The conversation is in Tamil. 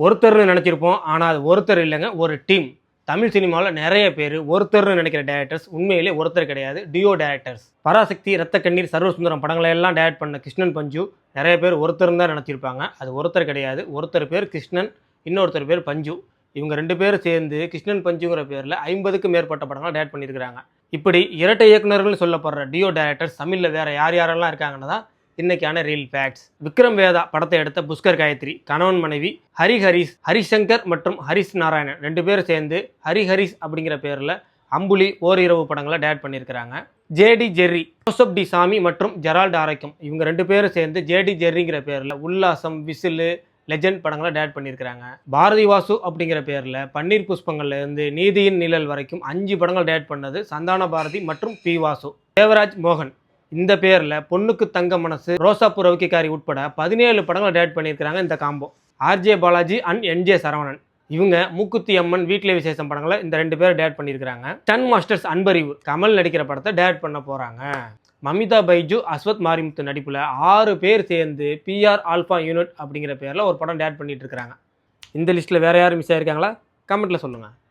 ஒருத்தர்னு நினச்சிருப்போம். ஆனால் அது ஒருத்தர் இல்லைங்க, ஒரு டீம். தமிழ் சினிமாவில் நிறைய பேர் ஒருத்தர்னு நினைக்கிற டேரக்டர்ஸ் உண்மையிலே ஒருத்தர் கிடையாது, டியோ டேரக்டர்ஸ். பராசக்தி, ரத்த கண்ணீர், சர்வசுந்தரம் படங்களை எல்லாம் டேரக்ட் பண்ண கிருஷ்ணன் பஞ்சு நிறைய பேர் ஒருத்தர் தான் நினச்சிருப்பாங்க. அது ஒருத்தர் கிடையாது. ஒருத்தர் பேர் கிருஷ்ணன், இன்னொருத்தர் பேர் பஞ்சு. இவங்க 2 பேரும் சேர்ந்து கிருஷ்ணன் பஞ்சுங்கிற பேரில் 50க்கும் மேற்பட்ட படங்களை டேரக்ட் பண்ணியிருக்கிறாங்க. இப்படி இரட்டை இயக்குநர்கள்னு சொல்லப்படுற டியோ டேரக்டர்ஸ் தமிழில் வேறு யாரெல்லாம் இருக்காங்கன்னு தான் இன்னைக்கான ரீல் ஃபேக்ட்ஸ். விக்ரம் வேதா படத்தை எடுத்த புஷ்கர் காயத்ரி, கணவன் மனைவி ஹரிசங்கர் மற்றும் ஹரிஷ் நாராயணன் 2 பேரும் சேர்ந்து ஹரிஷ் அப்படிங்கிற பேரில் அம்புலி, ஓரிரவு படங்களை டேரக்ட் பண்ணியிருக்கிறாங்க. ஜேடி ஜெர்ரி, ஜோசப் டி சாமி மற்றும் ஜெரால்டு ஆரோக்கியம் இவங்க 2 பேரும் சேர்ந்து ஜேடி ஜெர்ரிங்கிற பேரில் உல்லாசம், விசிலு, லெஜெண்ட் படங்களை டேரக்ட் பண்ணியிருக்கிறாங்க. பாரதி வாசு அப்படிங்கிற பேரில் பன்னீர் புஷ்பங்கள்லேருந்து நீதியின் நிழல் வரைக்கும் 5 படங்கள் டேரக்ட் பண்ணது சந்தான பாரதி மற்றும் பி வாசு. தேவராஜ் மோகன் இந்த பேரில் பொண்ணுக்கு தங்க மனசு, ரோசாப்பூர் ரவிக்கைக்காரி உட்பட 17 படங்கள் டேரக்ட் பண்ணியிருக்கிறாங்க இந்த combo. RJ Balaji and NJ Saravanan இவங்க மூக்குத்தி அம்மன், வீட்டிலே விசேஷம் படங்களை இந்த 2 பேரும் டேரக்ட் பண்ணியிருக்கிறாங்க. டன் மாஸ்டர்ஸ் அன்பறிவு கமல் நடிக்கிற படத்தை டேரக்ட் பண்ண போகிறாங்க. மமிதா பைஜு, அஸ்வத் மாரிமுத்து நடிப்பில் 6 பேர் சேர்ந்து பிஆர் ஆல்ஃபா யூனிட் அப்படிங்கிற பேரில் ஒரு படம் டேரக்ட் பண்ணிட்டு இருக்கிறாங்க. இந்த லிஸ்ட்டில் வேறு யாரும் மிஸ் ஆயிருக்காங்களா? கமெண்ட்டில் சொல்லுங்கள்.